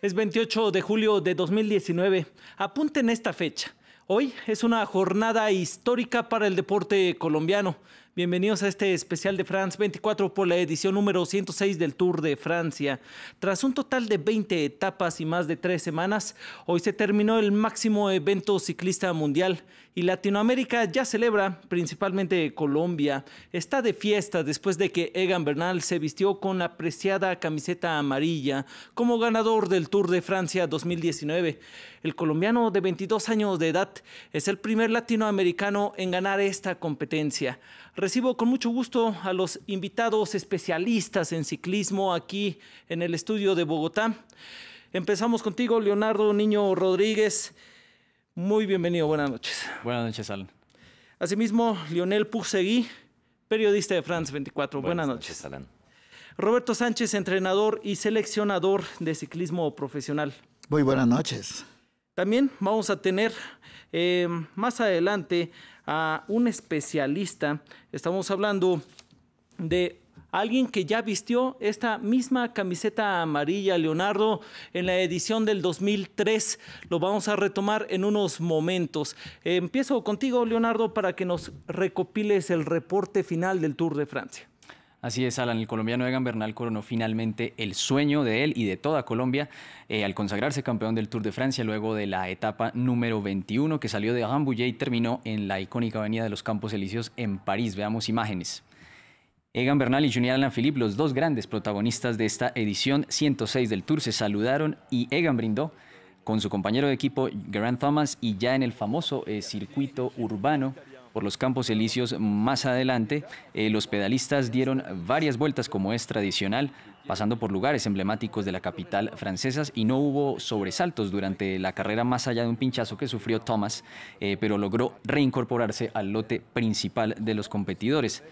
Es 28 de julio de 2019. Apunten esta fecha. Hoy es una jornada histórica para el deporte colombiano. Bienvenidos a este especial de France 24 por la edición número 106 del Tour de Francia. Tras un total de 20 etapas y más de 3 semanas, hoy se terminó el máximo evento ciclista mundial y Latinoamérica ya celebra, principalmente Colombia. Está de fiesta después de que Egan Bernal se vistió con la preciada camiseta amarilla como ganador del Tour de Francia 2019. El colombiano de 22 años de edad es el primer latinoamericano en ganar esta competencia. Recibo con mucho gusto a los invitados especialistas en ciclismo aquí en el estudio de Bogotá. Empezamos contigo, Leonardo Niño Rodríguez. Muy bienvenido, buenas noches. Buenas noches, Alan. Asimismo, Lionel Puigseguí, periodista de France 24. Buenas noches, Alan. Roberto Sánchez, entrenador y seleccionador de ciclismo profesional. Muy buenas noches. También vamos a tener más adelante a un especialista. Estamos hablando de alguien que ya vistió esta misma camiseta amarilla, Leonardo, en la edición del 2003. Lo vamos a retomar en unos momentos. Empiezo contigo, Leonardo, para que nos recopiles el reporte final del Tour de Francia. Así es, Alan. El colombiano Egan Bernal coronó finalmente el sueño de él y de toda Colombia al consagrarse campeón del Tour de Francia luego de la etapa número 21 que salió de Rambouillet y terminó en la icónica avenida de los Campos Elíseos en París. Veamos imágenes. Egan Bernal y Julian Alaphilippe, los dos grandes protagonistas de esta edición 106 del Tour, se saludaron y Egan brindó con su compañero de equipo Geraint Thomas y ya en el famoso circuito urbano por los Campos Elíseos más adelante, los pedalistas dieron varias vueltas como es tradicional, pasando por lugares emblemáticos de la capital francesa y no hubo sobresaltos durante la carrera más allá de un pinchazo que sufrió Thomas, pero logró reincorporarse al lote principal de los competidores.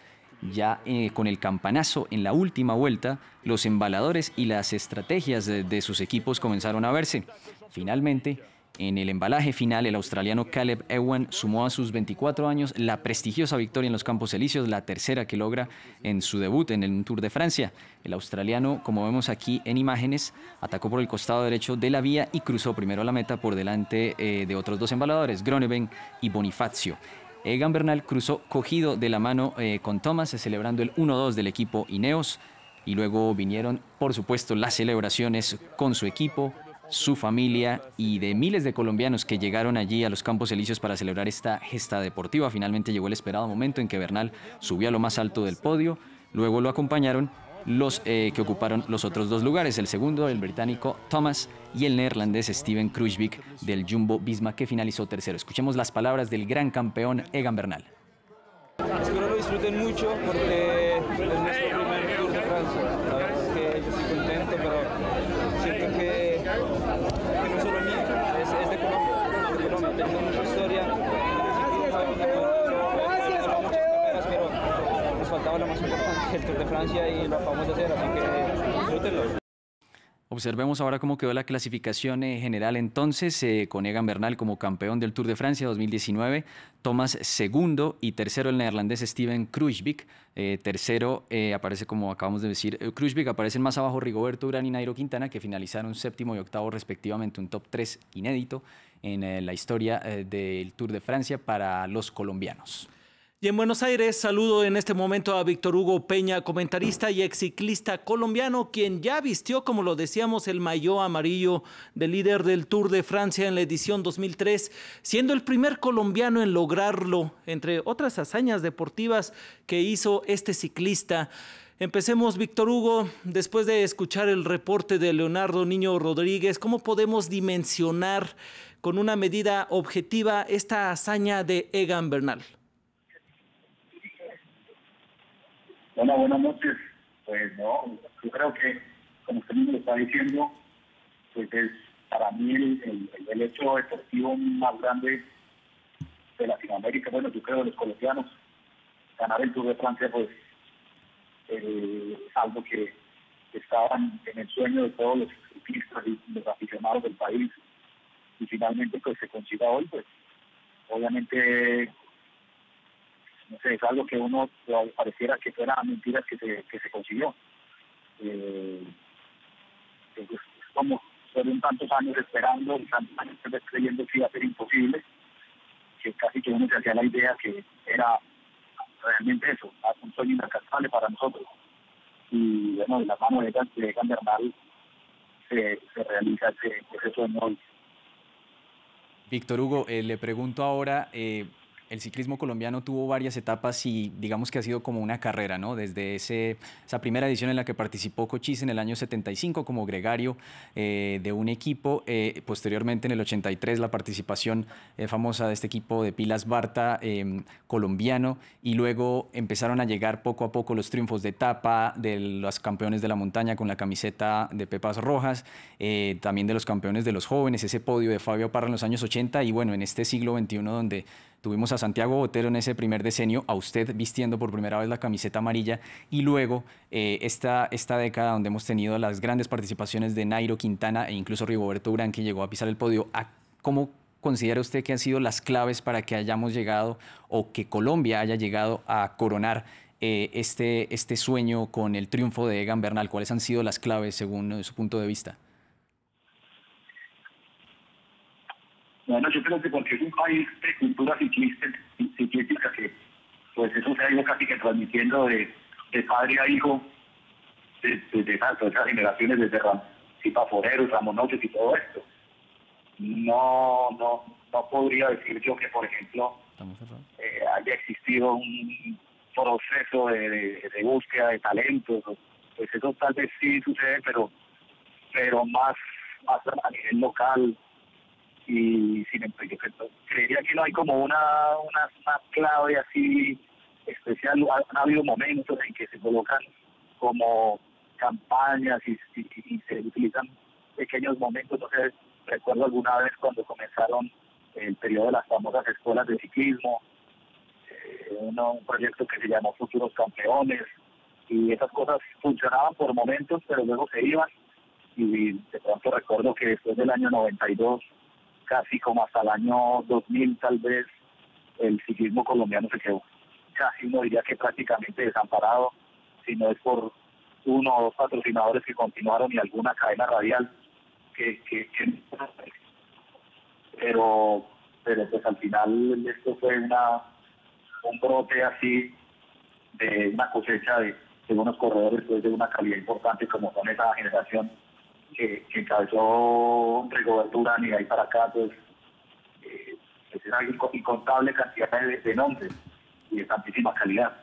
Ya con el campanazo en la última vuelta, los embaladores y las estrategias de sus equipos comenzaron a verse. Finalmente, en el embalaje final, el australiano Caleb Ewan sumó a sus 24 años la prestigiosa victoria en los Campos Elíseos, la tercera que logra en su debut en el Tour de Francia. El australiano, como vemos aquí en imágenes, atacó por el costado derecho de la vía y cruzó primero la meta por delante de otros dos embaladores, Groenewegen y Bonifacio. Egan Bernal cruzó cogido de la mano con Thomas, celebrando el 1-2 del equipo Ineos, y luego vinieron, por supuesto, las celebraciones con su equipo, su familia y de miles de colombianos que llegaron allí a los Campos Elíseos para celebrar esta gesta deportiva. Finalmente llegó el esperado momento en que Bernal subió a lo más alto del podio, luego lo acompañaron los que ocuparon los otros dos lugares, el segundo, el británico Thomas, y el neerlandés Steven Kruijswijk del Jumbo-Visma, que finalizó tercero. Escuchemos las palabras del gran campeón Egan Bernal. Espero lo disfruten mucho porque es nuestro primer Tour de Francia. La verdad es que yo estoy contento, pero siento que no solo mío, es de Colombia. Tenemos mucha historia. Pero nos faltaba la más importante, el Tour de Francia, y lo acabamos de hacer, así que disfrútenlo. Observemos ahora cómo quedó la clasificación general entonces, con Egan Bernal como campeón del Tour de Francia 2019, Thomas segundo y tercero el neerlandés Steven Kruijswijk. Tercero aparece, como acabamos de decir, Kruijswijk. Aparecen más abajo Rigoberto Urán y Nairo Quintana, que finalizaron séptimo y octavo respectivamente, un top 3 inédito en la historia del Tour de Francia para los colombianos. Y en Buenos Aires saludo en este momento a Víctor Hugo Peña, comentarista y exciclista colombiano, quien ya vistió, como lo decíamos, el maillot amarillo de líder del Tour de Francia en la edición 2003, siendo el primer colombiano en lograrlo, entre otras hazañas deportivas que hizo este ciclista. Empecemos, Víctor Hugo, después de escuchar el reporte de Leonardo Niño Rodríguez, ¿cómo podemos dimensionar con una medida objetiva esta hazaña de Egan Bernal? Hola, buenas noches. Pues no, yo creo que, como usted mismo lo está diciendo, pues es para mí el hecho deportivo más grande de Latinoamérica. Bueno, yo creo de los colombianos. Ganar el Tour de Francia, pues, algo que estaban en el sueño de todos los ciclistas y los aficionados del país. Y finalmente, pues, se consiga hoy, pues, obviamente, no sé, es algo que uno pareciera que fuera mentira que se consiguió. Es como fueron tantos años esperando y tantos años creyendo que iba a ser imposible, que casi que uno se hacía la idea que era realmente eso, un sueño inalcanzable para nosotros. Y bueno, de la mano de Egan Bernal se realiza ese sueño hoy. Víctor Hugo, le pregunto ahora, el ciclismo colombiano tuvo varias etapas y digamos que ha sido como una carrera, ¿no? Desde esa primera edición en la que participó Cochise en el año 75 como gregario de un equipo, posteriormente en el 83 la participación famosa de este equipo de Pilas Barta colombiano, y luego empezaron a llegar poco a poco los triunfos de etapa de los campeones de la montaña con la camiseta de Pepas Rojas, también de los campeones de los jóvenes, ese podio de Fabio Parra en los años 80, y bueno, en este siglo XXI donde tuvimos a Santiago Botero en ese primer decenio, a usted vistiendo por primera vez la camiseta amarilla, y luego esta década donde hemos tenido las grandes participaciones de Nairo Quintana e incluso Rigoberto Urán, que llegó a pisar el podio. ¿Cómo considera usted que han sido las claves para que hayamos llegado, o que Colombia haya llegado a coronar este sueño con el triunfo de Egan Bernal? ¿Cuáles han sido las claves según su punto de vista? Bueno, yo creo que porque es un país de cultura ciclística que pues eso se ha ido casi que transmitiendo de padre a hijo desde esas generaciones, desde Rancipa Foreros, Ramón Noches y todo esto. No podría decir yo que, por ejemplo, haya existido un proceso de búsqueda de talentos. Pues eso tal vez sí sucede, pero más a nivel local. Y sin embargo, yo creería que no hay como una clave así especial. Han habido momentos en que se colocan como campañas y se utilizan pequeños momentos. No sé, recuerdo alguna vez cuando comenzaron el periodo de las famosas escuelas de ciclismo, un proyecto que se llamó Futuros Campeones, y esas cosas funcionaban por momentos, pero luego se iban. Y de pronto recuerdo que después del año 92, casi como hasta el año 2000 tal vez, el ciclismo colombiano se quedó casi, no diría que prácticamente desamparado, sino es por uno o dos patrocinadores que continuaron y alguna cadena radial pero pues al final esto fue un brote así de una cosecha de unos corredores pues, de una calidad importante como son esa generación que encabezó Rigoberto Urán, y de ahí para acá pues es una incontable cantidad de nombres y de tantísima calidad.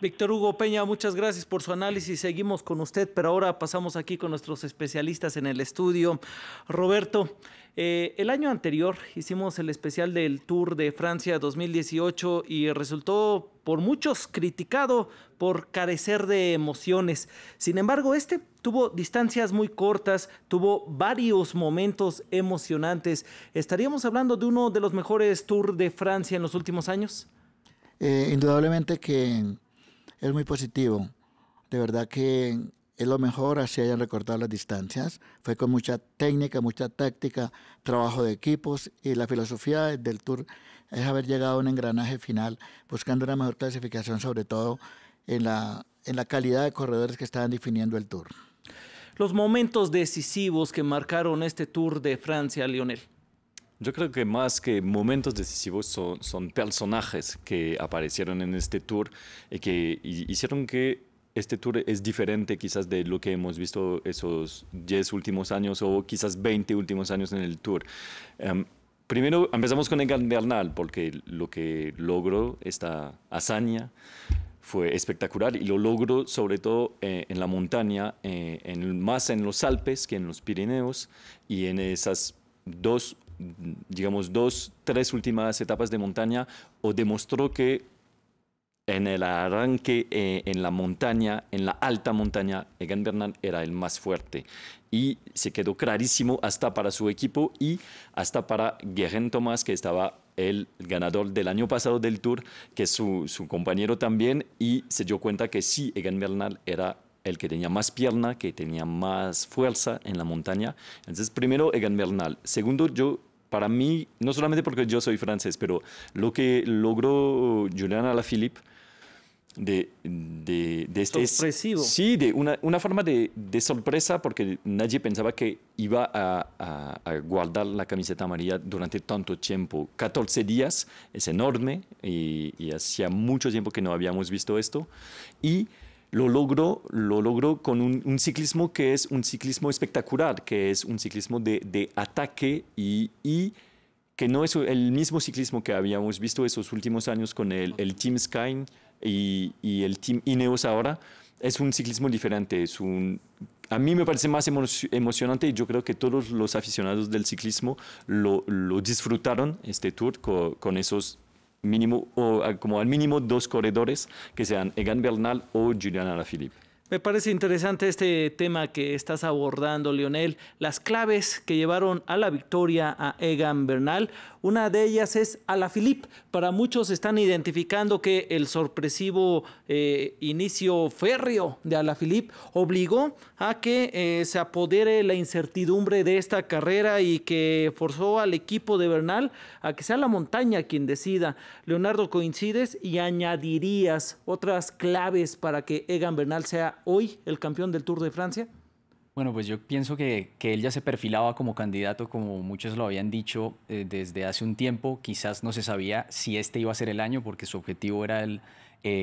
Víctor Hugo Peña, muchas gracias por su análisis. Seguimos con usted, pero ahora pasamos aquí con nuestros especialistas en el estudio. Roberto, el año anterior hicimos el especial del Tour de Francia 2018 y resultó por muchos criticado por carecer de emociones. Sin embargo, tuvo distancias muy cortas, tuvo varios momentos emocionantes. ¿Estaríamos hablando de uno de los mejores Tours de Francia en los últimos años? Indudablemente que es muy positivo. De verdad que es lo mejor, así hayan recortado las distancias. Fue con mucha técnica, mucha táctica, trabajo de equipos, y la filosofía del Tour es haber llegado a un engranaje final buscando una mejor clasificación, sobre todo en la calidad de corredores que estaban definiendo el Tour. Los momentos decisivos que marcaron este Tour de Francia, Lionel. Yo creo que más que momentos decisivos son personajes que aparecieron en este tour y que hicieron que este tour es diferente quizás de lo que hemos visto esos 10 últimos años o quizás 20 últimos años en el tour. Primero empezamos con Egan Bernal, porque lo que logró esta hazaña fue espectacular, y lo logró sobre todo en la montaña, más en los Alpes que en los Pirineos, y en esas tres últimas etapas de montaña, o demostró que en el arranque en la montaña, en la alta montaña, Egan Bernal era el más fuerte, y se quedó clarísimo hasta para su equipo y hasta para Geraint Thomas, que estaba el ganador del año pasado del Tour, que es su compañero también, y se dio cuenta que sí, Egan Bernal era el que tenía más pierna, que tenía más fuerza en la montaña. Entonces, primero, Egan Bernal. Segundo, para mí, no solamente porque yo soy francés, pero lo que logró Julian Alaphilippe Sorpresivo. Sí, de una forma de sorpresa, porque nadie pensaba que iba a guardar la camiseta amarilla durante tanto tiempo. 14 días es enorme y hacía mucho tiempo que no habíamos visto esto. Y lo logró con un ciclismo que es un ciclismo espectacular, que es un ciclismo de ataque y que no es el mismo ciclismo que habíamos visto esos últimos años con el Team Sky y el Team Ineos ahora. Es un ciclismo diferente, a mí me parece más emocionante y yo creo que todos los aficionados del ciclismo lo disfrutaron este Tour con esos mínimo, o como al mínimo 2 corredores que sean Egan Bernal o Julian Alaphilippe. Me parece interesante este tema que estás abordando, Lionel, las claves que llevaron a la victoria a Egan Bernal. Una de ellas es Alaphilippe. Para muchos están identificando que el sorpresivo inicio férreo de Alaphilippe obligó a que se apodere la incertidumbre de esta carrera y que forzó al equipo de Bernal a que sea la montaña quien decida. Leonardo, ¿coincides y añadirías otras claves para que Egan Bernal sea hoy el campeón del Tour de Francia? Bueno, pues yo pienso que él ya se perfilaba como candidato, como muchos lo habían dicho desde hace un tiempo. Quizás no se sabía si este iba a ser el año, porque su objetivo era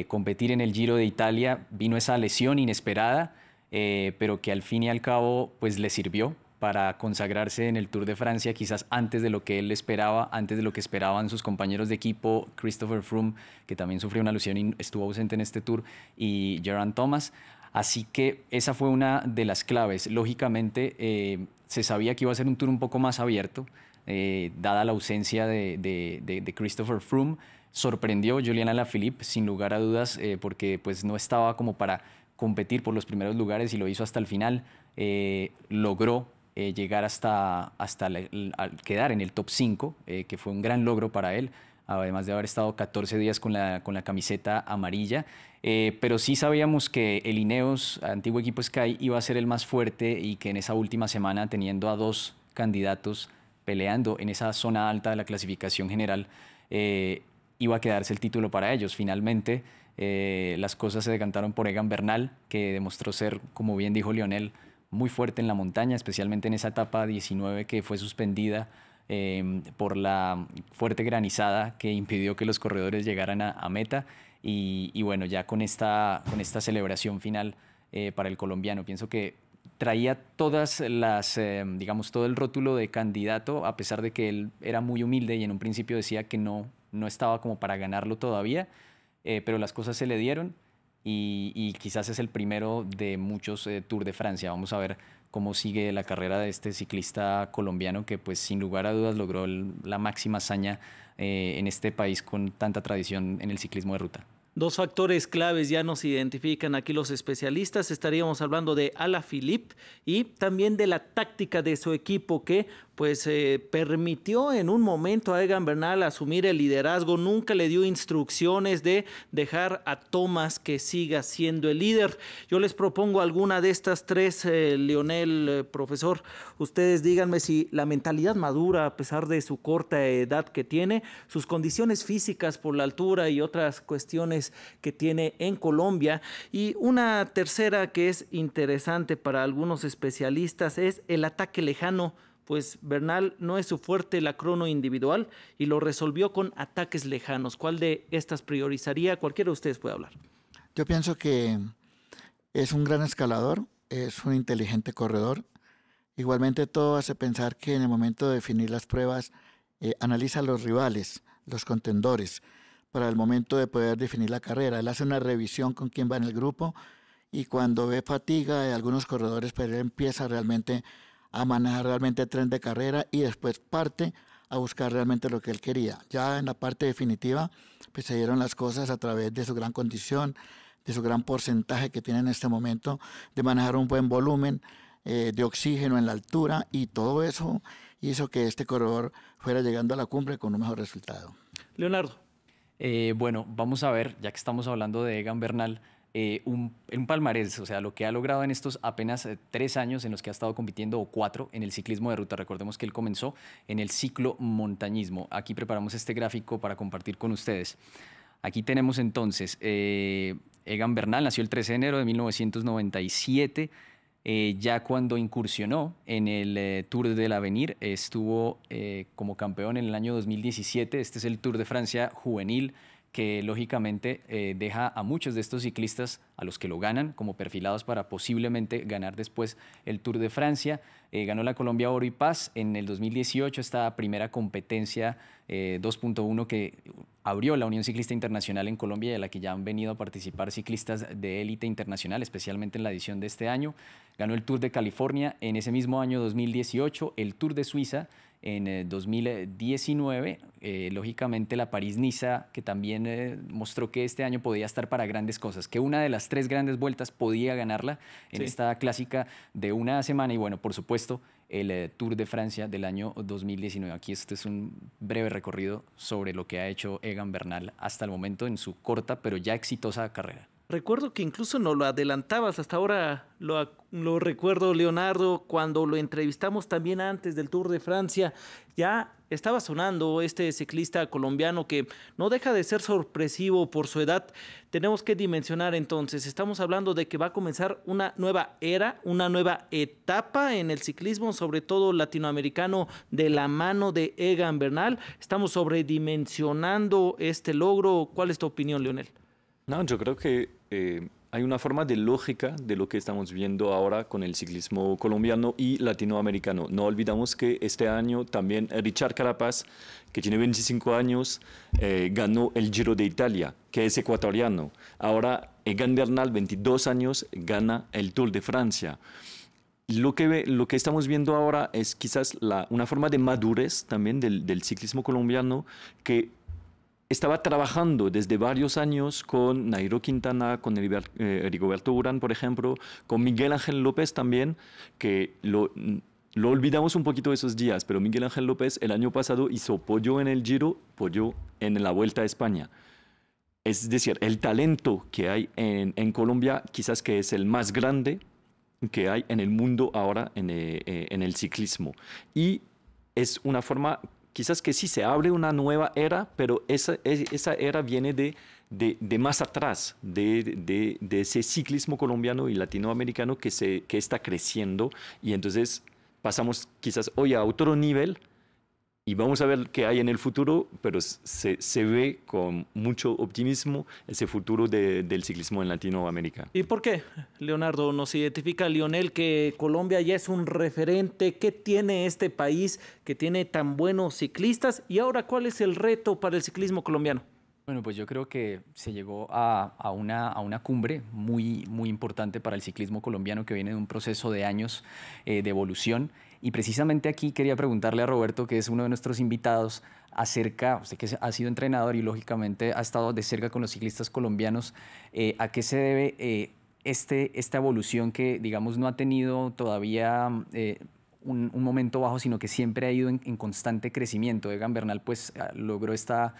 competir en el Giro de Italia. Vino esa lesión inesperada, pero que al fin y al cabo pues le sirvió para consagrarse en el Tour de Francia, quizás antes de lo que él esperaba, antes de lo que esperaban sus compañeros de equipo, Christopher Froome, que también sufrió una lesión y estuvo ausente en este Tour, y Geraint Thomas. Así que esa fue una de las claves. Lógicamente, se sabía que iba a ser un Tour un poco más abierto, dada la ausencia de Christopher Froome. Sorprendió Julian Alaphilippe, sin lugar a dudas, porque pues, no estaba como para competir por los primeros lugares y lo hizo hasta el final. Logró llegar hasta quedar en el top 5, que fue un gran logro para él, además de haber estado 14 días con la camiseta amarilla. Pero sí sabíamos que el Ineos, antiguo equipo Sky, iba a ser el más fuerte y que en esa última semana, teniendo a 2 candidatos peleando en esa zona alta de la clasificación general, iba a quedarse el título para ellos. Finalmente, las cosas se decantaron por Egan Bernal, que demostró ser, como bien dijo Lionel, muy fuerte en la montaña, especialmente en esa etapa 19 que fue suspendida por la fuerte granizada que impidió que los corredores llegaran a meta. Y bueno, ya con esta celebración final para el colombiano, pienso que traía todas las, digamos, todo el rótulo de candidato, a pesar de que él era muy humilde y en un principio decía que no estaba como para ganarlo todavía, pero las cosas se le dieron y quizás es el primero de muchos Tour de Francia. Vamos a ver cómo sigue la carrera de este ciclista colombiano que pues sin lugar a dudas logró la máxima hazaña en este país con tanta tradición en el ciclismo de ruta. 2 factores claves ya nos identifican aquí los especialistas. Estaríamos hablando de Alaphilippe y también de la táctica de su equipo que pues permitió en un momento a Egan Bernal asumir el liderazgo. Nunca le dio instrucciones de dejar a Thomas que siga siendo el líder. Yo les propongo alguna de estas 3, Lionel, profesor. Ustedes díganme si la mentalidad madura, a pesar de su corta edad que tiene, sus condiciones físicas por la altura y otras cuestiones que tiene en Colombia. Y una tercera que es interesante para algunos especialistas es el ataque lejano. Pues Bernal no es su fuerte la crono individual y lo resolvió con ataques lejanos. ¿Cuál de estas priorizaría? Cualquiera de ustedes puede hablar. Yo pienso que es un gran escalador, es un inteligente corredor. Igualmente todo hace pensar que en el momento de definir las pruebas analiza a los rivales, los contendores, para el momento de poder definir la carrera. Él hace una revisión con quién va en el grupo y cuando ve fatiga de algunos corredores, pues él empieza realmente a manejar realmente el tren de carrera y después parte a buscar realmente lo que él quería. Ya en la parte definitiva, pues se dieron las cosas a través de su gran condición, de su gran porcentaje que tiene en este momento, de manejar un buen volumen de oxígeno en la altura y todo eso hizo que este corredor fuera llegando a la cumbre con un mejor resultado. Leonardo. Bueno, vamos a ver, ya que estamos hablando de Egan Bernal, un palmarés, o sea, lo que ha logrado en estos apenas 3 años en los que ha estado compitiendo, o 4, en el ciclismo de ruta. Recordemos que él comenzó en el ciclomontañismo. Aquí preparamos este gráfico para compartir con ustedes. Aquí tenemos entonces, Egan Bernal nació el 13 de enero de 1997. Ya cuando incursionó en el Tour del Avenir, estuvo como campeón en el año 2017. Este es el Tour de Francia juvenil, que lógicamente deja a muchos de estos ciclistas, a los que lo ganan, como perfilados para posiblemente ganar después el Tour de Francia. Ganó la Colombia Oro y Paz en el 2018, esta primera competencia 2.1 que abrió la Unión Ciclista Internacional en Colombia y a la que ya han venido a participar ciclistas de élite internacional, especialmente en la edición de este año. Ganó el Tour de California en ese mismo año 2018, el Tour de Suiza en 2019, lógicamente la París-Niza, que también mostró que este año podía estar para grandes cosas, que una de las 3 grandes vueltas podía ganarla en esta clásica de una semana. Y bueno, por supuesto, el Tour de Francia del año 2019. Aquí este es un breve recorrido sobre lo que ha hecho Egan Bernal hasta el momento en su corta pero ya exitosa carrera. Recuerdo que incluso no lo adelantabas, hasta ahora lo recuerdo, Leonardo, cuando lo entrevistamos también antes del Tour de Francia, ya estaba sonando este ciclista colombiano que no deja de ser sorpresivo por su edad. Tenemos que dimensionar entonces, estamos hablando de que va a comenzar una nueva era, una nueva etapa en el ciclismo, sobre todo latinoamericano, de la mano de Egan Bernal. Estamos sobredimensionando este logro. ¿Cuál es tu opinión, Leonel? No, yo creo que hay una forma de lógica de lo que estamos viendo ahora con el ciclismo colombiano y latinoamericano. No olvidamos que este año también Richard Carapaz, que tiene 25 años, ganó el Giro de Italia, que es ecuatoriano. Ahora Egan Bernal, 22 años, gana el Tour de Francia. Lo que estamos viendo ahora es quizás una forma de madurez también del ciclismo colombiano, que estaba trabajando desde varios años con Nairo Quintana, con Rigoberto Urán, por ejemplo, con Miguel Ángel López también, que lo olvidamos un poquito esos días, pero Miguel Ángel López el año pasado hizo podio en el Giro, podio en la Vuelta a España. Es decir, el talento que hay en Colombia quizás que es el más grande que hay en el mundo ahora en el ciclismo. Y es una forma quizás que sí se abre una nueva era, pero esa era viene de más atrás, de ese ciclismo colombiano y latinoamericano que está creciendo. Y entonces pasamos quizás hoy a otro nivel y vamos a ver qué hay en el futuro, pero se ve con mucho optimismo ese futuro del ciclismo en Latinoamérica. ¿Y por qué, Leonardo, nos identifica Lionel que Colombia ya es un referente? ¿Qué tiene este país que tiene tan buenos ciclistas? Y ahora, ¿cuál es el reto para el ciclismo colombiano? Bueno, pues yo creo que se llegó a una cumbre muy, muy importante para el ciclismo colombiano, que viene de un proceso de años de evolución. Y precisamente aquí quería preguntarle a Roberto, que es uno de nuestros invitados, acerca, usted que ha sido entrenador y lógicamente ha estado de cerca con los ciclistas colombianos, ¿a qué se debe esta evolución que, digamos, no ha tenido todavía un momento bajo, sino que siempre ha ido en constante crecimiento? Egan Bernal pues logró esta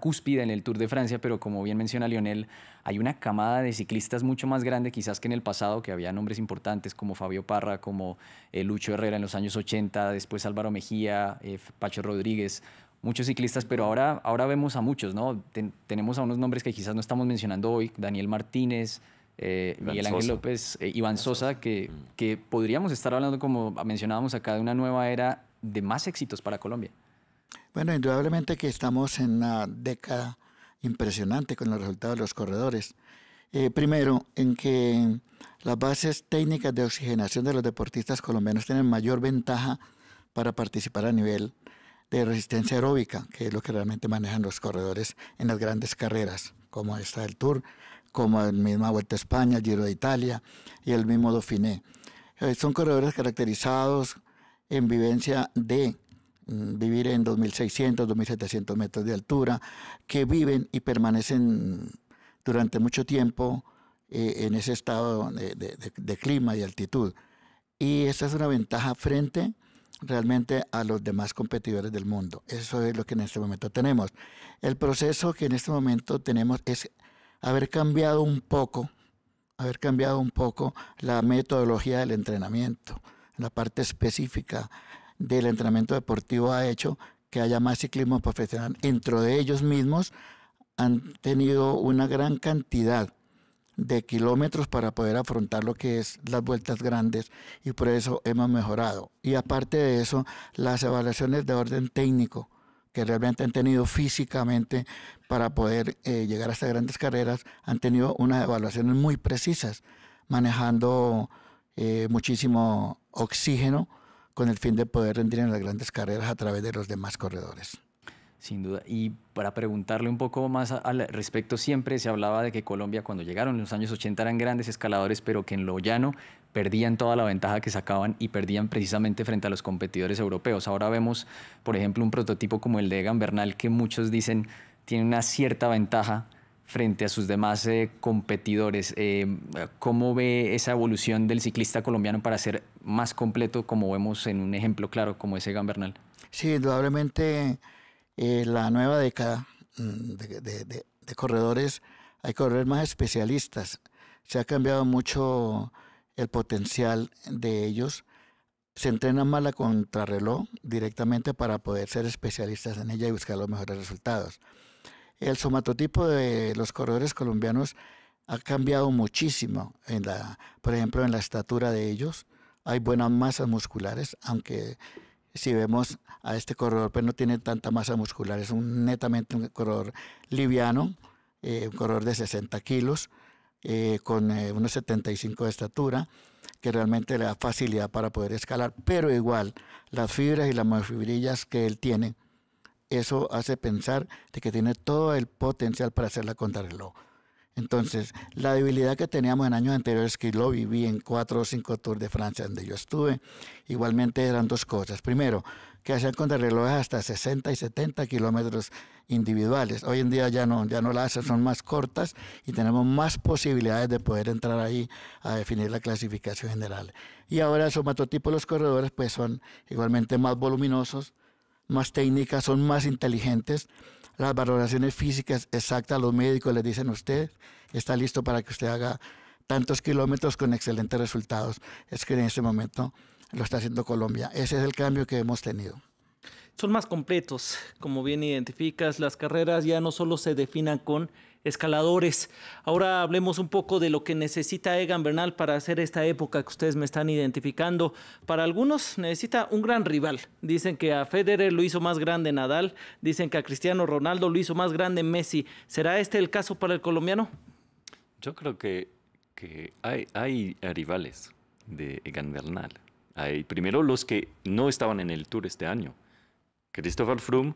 cúspide en el Tour de Francia, pero como bien menciona Lionel, hay una camada de ciclistas mucho más grande quizás que en el pasado, que había nombres importantes como Fabio Parra, como Lucho Herrera en los años 80, después Álvaro Mejía, Pacho Rodríguez, muchos ciclistas, pero ahora vemos a muchos, ¿no? Tenemos a unos nombres que quizás no estamos mencionando hoy, Daniel Martínez, Miguel Ángel López, Iván Sosa, que podríamos estar hablando, como mencionábamos acá, de una nueva era de más éxitos para Colombia. Bueno, indudablemente que estamos en una década impresionante con los resultados de los corredores. Primero, en que las bases técnicas de oxigenación de los deportistas colombianos tienen mayor ventaja para participar a nivel de resistencia aeróbica, que es lo que realmente manejan los corredores en las grandes carreras, como esta del Tour, como el misma Vuelta a España, el Giro de Italia y el mismo Dauphiné. Son corredores caracterizados en vivencia de vivir en 2.600, 2.700 metros de altura, que viven y permanecen durante mucho tiempo en ese estado de clima y altitud. Y esa es una ventaja frente realmente a los demás competidores del mundo. Eso es lo que en este momento tenemos. El proceso que en este momento tenemos es haber cambiado un poco la metodología del entrenamiento. La parte específica del entrenamiento deportivo ha hecho que haya más ciclismo profesional dentro de ellos mismos, han tenido una gran cantidad de kilómetros para poder afrontar lo que es las vueltas grandes y por eso hemos mejorado. Y aparte de eso, las evaluaciones de orden técnico que realmente han tenido físicamente para poder llegar a estas grandes carreras, han tenido unas evaluaciones muy precisas, manejando muchísimo oxígeno con el fin de poder rendir en las grandes carreras a través de los demás corredores. Sin duda. Y para preguntarle un poco más al respecto, siempre se hablaba de que Colombia, cuando llegaron en los años 80, eran grandes escaladores, pero que en lo llano perdían toda la ventaja que sacaban y perdían precisamente frente a los competidores europeos. Ahora vemos, por ejemplo, un prototipo como el de Egan Bernal, que muchos dicen tiene una cierta ventaja frente a sus demás competidores. ¿Cómo ve esa evolución del ciclista colombiano para ser más completo, como vemos en un ejemplo claro como es Egan Bernal? Sí, indudablemente la nueva década de corredores, hay corredores más especialistas. Se ha cambiado mucho el potencial de ellos. Se entrenan más la contrarreloj directamente para poder ser especialistas en ella y buscar los mejores resultados. El somatotipo de los corredores colombianos ha cambiado muchísimo, por ejemplo, en la estatura de ellos. Hay buenas masas musculares, aunque si vemos a este corredor, pues no tiene tanta masa muscular, es netamente un corredor liviano, un corredor de 60 kilos, con unos 75 de estatura, que realmente le da facilidad para poder escalar, pero igual las fibras y las mofibrillas que él tiene, eso hace pensar de que tiene todo el potencial para hacer la contrarreloj. Entonces, la debilidad que teníamos en años anteriores, que lo viví en 4 o 5 Tours de Francia donde yo estuve, igualmente eran dos cosas. Primero, que hacían contrarrelojes hasta 60 y 70 kilómetros individuales. Hoy en día ya no las hacen, son más cortas y tenemos más posibilidades de poder entrar ahí a definir la clasificación general. Y ahora el somatotipo de los corredores pues son igualmente más voluminosos, más técnicas, son más inteligentes. Las valoraciones físicas exactas, los médicos les dicen a usted, está listo para que usted haga tantos kilómetros con excelentes resultados. Es que en este momento lo está haciendo Colombia. Ese es el cambio que hemos tenido. Son más completos, como bien identificas, las carreras ya no solo se definan con escaladores. Ahora hablemos un poco de lo que necesita Egan Bernal para hacer esta época que ustedes me están identificando. Para algunos necesita un gran rival. Dicen que a Federer lo hizo más grande Nadal, dicen que a Cristiano Ronaldo lo hizo más grande Messi. ¿Será este el caso para el colombiano? Yo creo que hay rivales de Egan Bernal. Hay primero los que no estaban en el Tour este año. Christopher Froome,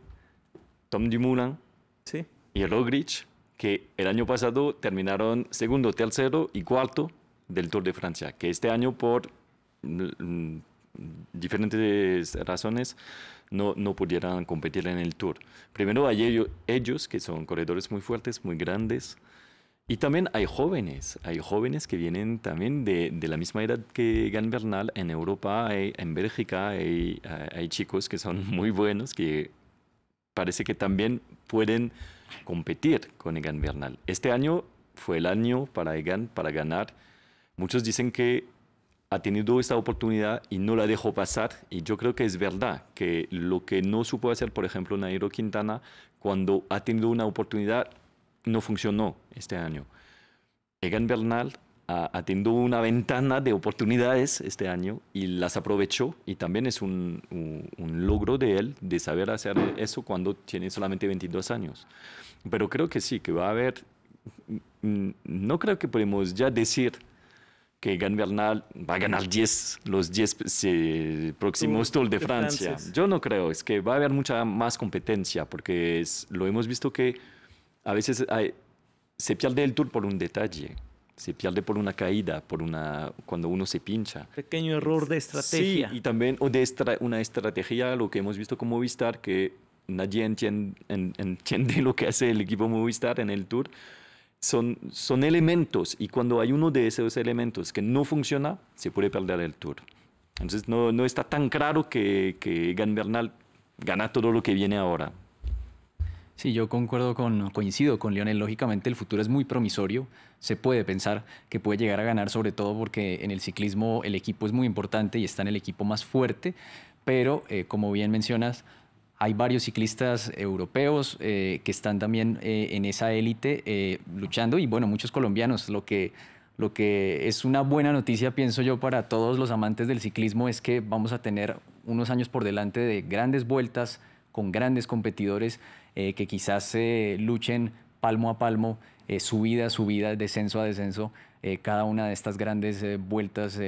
Tom Dumoulin, sí, y Roglic, que el año pasado terminaron segundo, tercero y cuarto del Tour de Francia, que este año por diferentes razones no pudieran competir en el Tour. Primero hay ellos, que son corredores muy fuertes, muy grandes, y también hay jóvenes que vienen también de la misma edad que Egan Bernal. En Europa, en Bélgica, hay chicos que son muy buenos, que parece que también pueden competir con Egan Bernal. Este año fue el año para Egan para ganar. Muchos dicen que ha tenido esta oportunidad y no la dejó pasar, y yo creo que es verdad, que lo que no supo hacer, por ejemplo, Nairo Quintana, cuando ha tenido una oportunidad, no funcionó este año. Egan Bernal ha tenido una ventana de oportunidades este año y las aprovechó, y también es un logro de él de saber hacer eso cuando tiene solamente 22 años. Pero creo que sí, que va a haber, no creo que podemos ya decir que Egan Bernal va a ganar los 10 próximos Tour de Francia. Yo no creo, es que va a haber mucha más competencia, porque lo hemos visto que a veces se pierde el Tour por un detalle, se pierde por una caída, cuando uno se pincha. Pequeño error de estrategia. Sí, y también una estrategia, lo que hemos visto con Movistar, que nadie entiende lo que hace el equipo Movistar en el Tour. Son elementos, y cuando hay uno de esos elementos que no funciona, se puede perder el Tour. Entonces no está tan claro que Egan Bernal gana todo lo que viene ahora. Sí, yo coincido con Lionel. Lógicamente el futuro es muy promisorio. Se puede pensar que puede llegar a ganar, sobre todo porque en el ciclismo el equipo es muy importante y está en el equipo más fuerte. Pero, como bien mencionas, Hay varios ciclistas europeos que están también en esa élite luchando y bueno, muchos colombianos. Lo que es una buena noticia, pienso yo, para todos los amantes del ciclismo es que vamos a tener unos años por delante de grandes vueltas con grandes competidores que quizás luchen palmo a palmo, subida a subida, descenso a descenso, cada una de estas grandes vueltas,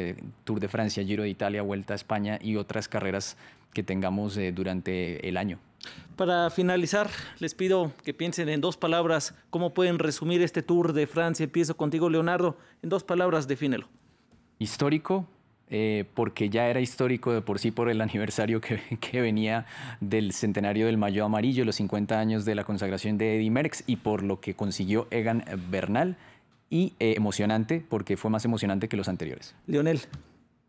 Tour de Francia, Giro de Italia, Vuelta a España y otras carreras que tengamos durante el año. Para finalizar, les pido que piensen en 2 palabras cómo pueden resumir este Tour de Francia. Empiezo contigo, Leonardo. En 2 palabras, defínelo. Histórico, porque ya era histórico de por sí por el aniversario que venía del centenario del maillot amarillo, los 50 años de la consagración de Eddy Merckx y por lo que consiguió Egan Bernal. Y emocionante, porque fue más emocionante que los anteriores. Lionel.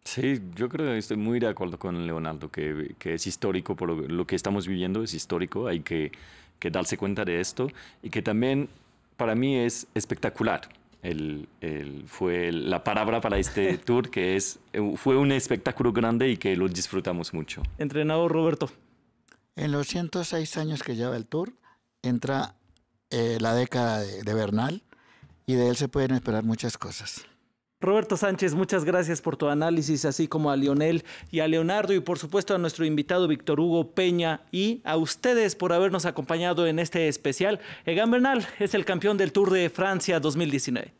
Sí, yo creo que estoy muy de acuerdo con Leonardo, que es histórico, por lo que estamos viviendo es histórico, hay que darse cuenta de esto y que también para mí es espectacular. Fue la palabra para este tour, que fue un espectáculo grande y que lo disfrutamos mucho. Entrenador Roberto. En los 106 años que lleva el Tour, entra la década de Bernal y de él se pueden esperar muchas cosas. Roberto Sánchez, muchas gracias por tu análisis, así como a Lionel y a Leonardo y por supuesto a nuestro invitado Víctor Hugo Peña y a ustedes por habernos acompañado en este especial. Egan Bernal es el campeón del Tour de Francia 2019.